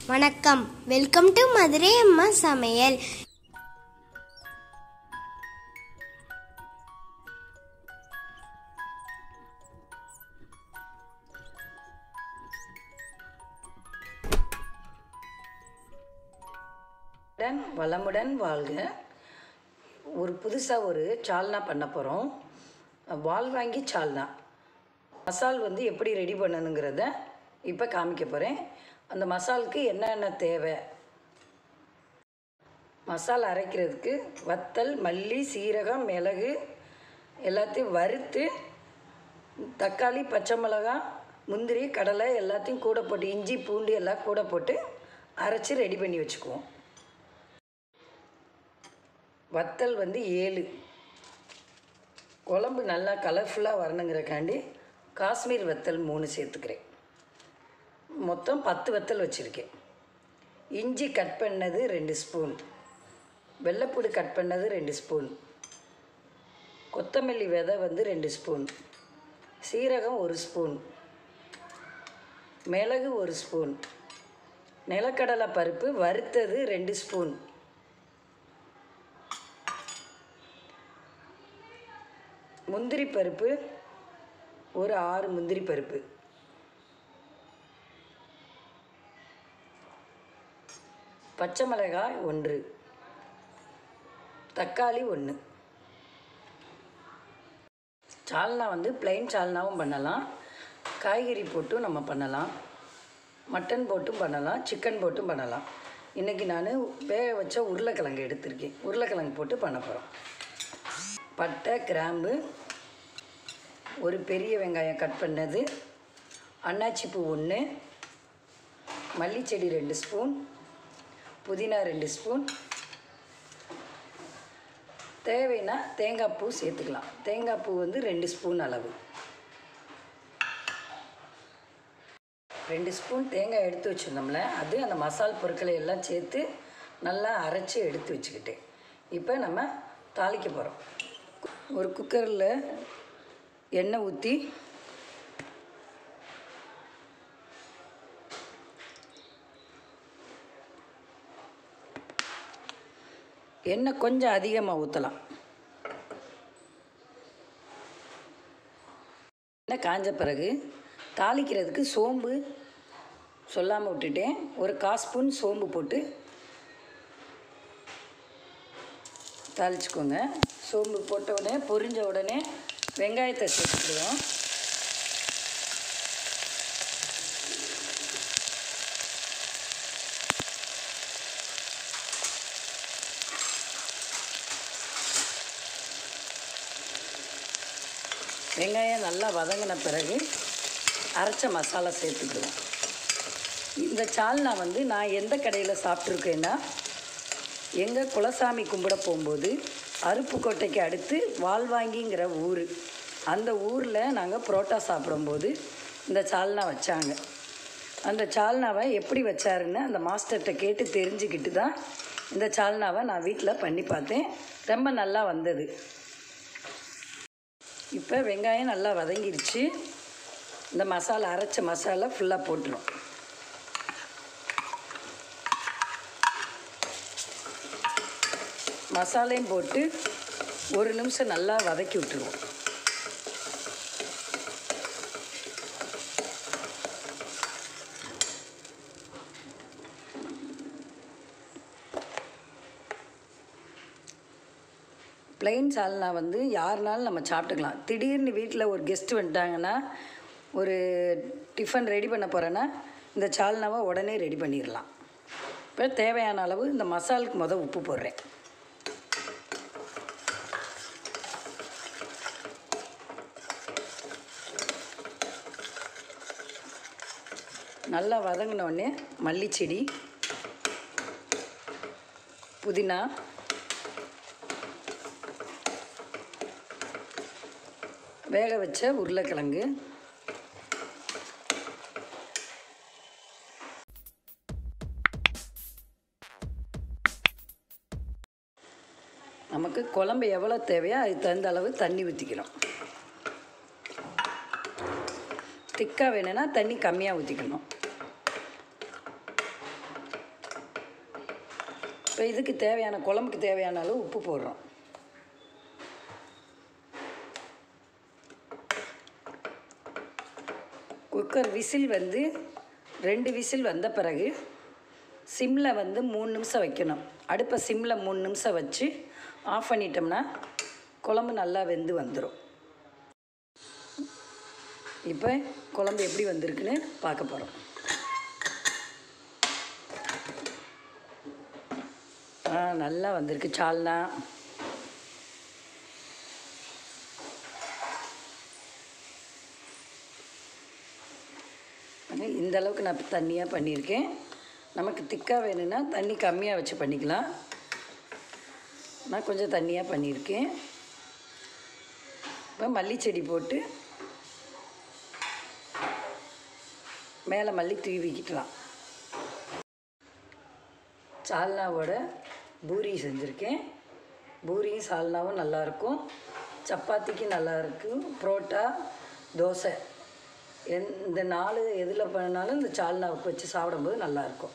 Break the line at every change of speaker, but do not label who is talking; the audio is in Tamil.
வணக்கம். வெல்கம் டு மதுரை அம்மா சமையல்.
வளமுடன் வாழ்க. புதுசாக ஒரு சால்னா பண்ண போகிறோம். வால்வாங்கி சால்னா மசால் எப்படி ரெடி பண்ணணுங்கிறத இப்போ காமிக்க போகிறேன். அந்த மசாலுக்கு என்னென்ன தேவை, மசாலா அரைக்கிறதுக்கு வத்தல், மல்லி, சீரகம், மிளகு எல்லாத்தையும் வறுத்து, தக்காளி, பச்சை மிளகாய், முந்திரி, கடலை எல்லாத்தையும் கூட போட்டு, இஞ்சி பூண்டு எல்லாம் கூட போட்டு அரைச்சி ரெடி பண்ணி வச்சுக்குவோம். வத்தல் 7, குழம்பு நல்லா கலர்ஃபுல்லாக வரணுங்கிறக்காண்டி காஷ்மீர் வத்தல் 3 சேர்த்துக்கிறேன். மொத்தம் 10 வத்தல் வச்சுருக்கேன். இஞ்சி கட் பண்ணது 2 ஸ்பூன், வெள்ளைப்பூடு கட் பண்ணது 2 ஸ்பூன், கொத்தமல்லி விதை 2 ஸ்பூன், சீரகம் 1 ஸ்பூன், மிளகு 1 ஸ்பூன், நிலக்கடலை பருப்பு வறுத்தது 2 ஸ்பூன், முந்திரி பருப்பு ஒரு 6 முந்திரி பருப்பு, பச்சை மிளகாய் 1, தக்காளி 1. சால்னா பிளைன் சால்னாவும் பண்ணலாம், காய்கறி போட்டும் நம்ம பண்ணலாம், மட்டன் போட்டும் பண்ணலாம், சிக்கன் போட்டும் பண்ணலாம். இன்றைக்கி நான் வேக வச்ச உருளைக்கிழங்கு எடுத்திருக்கேன். உருளைக்கிழங்கு போட்டு பண்ண போகிறோம். பட்டை, கிராம்பு, ஒரு பெரிய வெங்காயம் கட் பண்ணது, அன்னாச்சிப்பூ 1, மல்லிச்செடி 2 ஸ்பூன், புதினா 2 ஸ்பூன், தேவைன்னா தேங்காய் பூ சேர்த்துக்கலாம். தேங்காய் பூ 2 ஸ்பூன் அளவு. 2 ஸ்பூன் தேங்காய் எடுத்து வச்சுருந்தோம்ல, அது அந்த மசால் பொருட்களை எல்லாம் சேர்த்து நல்லா அரைச்சி எடுத்து வச்சுக்கிட்டேன். இப்போ நம்ம தாளிக்க போகிறோம். ஒரு குக்கரில் எண்ணெய் ஊற்றி எண்ணெய் கொஞ்சம் அதிகமாக ஊற்றலாம். எண்ணெய் காஞ்ச பிறகு தாளிக்கிறதுக்கு சோம்பு சொல்லாமல் விட்டுட்டேன். ஒரு 1/4 ஸ்பூன் சோம்பு போட்டு தாளிச்சுக்கோங்க. சோம்பு போட்ட உடனே பொரிஞ்ச உடனே வெங்காயத்தை சேர்த்துக்கிடுவோம். வெங்காயம் நல்லா வதங்கின பிறகு அரைச்ச மசாலா சேர்த்துக்கிடுவோம். இந்த சால்னா நான் எந்த கடையில் சாப்பிட்ருக்கேன்னா, எங்கள் குலசாமி கும்பிட போகும்போது அருப்புக்கோட்டைக்கு அடுத்து வால்வாங்கிங்கிற ஊர், அந்த ஊரில் நாங்கள் புரோட்டா சாப்பிடும்போது இந்த சால்னா வச்சாங்க. அந்த சால்னாவை எப்படி வச்சாருன்னு அந்த மாஸ்டர்கிட்ட கேட்டு தெரிஞ்சுக்கிட்டு தான் இந்த சால்னாவை நான் வீட்டில் பண்ணி பார்த்தேன். ரொம்ப நல்லா வந்தது. இப்போ வெங்காயம் நல்லா வதங்கிருச்சு. இந்த மசாலா, அரைச்ச மசாலா ஃபுல்லாக போட்டுரும். மசாலையும் போட்டு 1 நிமிஷம் நல்லா வதக்கி விட்டுருவோம். பிளைன் சால்னா யாருனாலும் நம்ம சாப்பிட்டுக்கலாம். திடீர்னு வீட்டில் ஒரு கெஸ்ட்டு வந்துட்டாங்கன்னா, ஒரு டிஃபன் ரெடி பண்ண போகிறேன்னா இந்த சால்னாவை உடனே ரெடி பண்ணிடலாம். இப்போ தேவையான அளவு இந்த மசாலுக்கு உப்பு போடுறேன். நல்லா வதங்கினோடனே மல்லிச்செடி, புதினா, வேக வச்ச உருளைக்கிழங்கு, நமக்கு குழம்பு எவ்வளோ தேவையோ அதுக்கு தகுந்த அளவு தண்ணி ஊற்றிக்கணும். திக்காக வேணும்னா தண்ணி கம்மியாக ஊற்றிக்கணும். இப்போ இதுக்கு தேவையான குழம்புக்கு தேவையான அளவு உப்பு போடுறோம். குக்கர் விசில் வந்து 2 விசில் வந்த பிறகு சிம்மில் வந்து 3 நிமிஷம் வைக்கணும். அடுப்பை சிம்மில் 3 நிமிஷம் வச்சு ஆஃப் பண்ணிட்டோம்னா குழம்பு நல்லா வெந்து வந்துடும். இப்போ குழம்பு எப்படி வந்திருக்குன்னு பார்க்க போகிறோம். நல்லா வந்திருக்கு சால்னா. இந்த அளவுக்கு நான் தண்ணியாக பண்ணியிருக்கேன். நமக்கு திக்காக வேணும்னா தண்ணி கம்மியாக வச்சு பண்ணிக்கலாம். நான் கொஞ்சம் தண்ணியாக பண்ணியிருக்கேன். இப்போ மல்லிச்செடி போட்டு மேலே மல்லி தூவிக்கிட்டலாம். சால்னாவோட பூரி செஞ்சுருக்கேன். பூரியும் சால்னாவும் நல்லாயிருக்கும். சப்பாத்திக்கு நல்லாயிருக்கும். புரோட்டா, தோசை இந்த 4 எதில் பண்ணாலும் இந்த சால்னாவுக்கு வச்சு சாப்பிடும்போது நல்லாயிருக்கும்.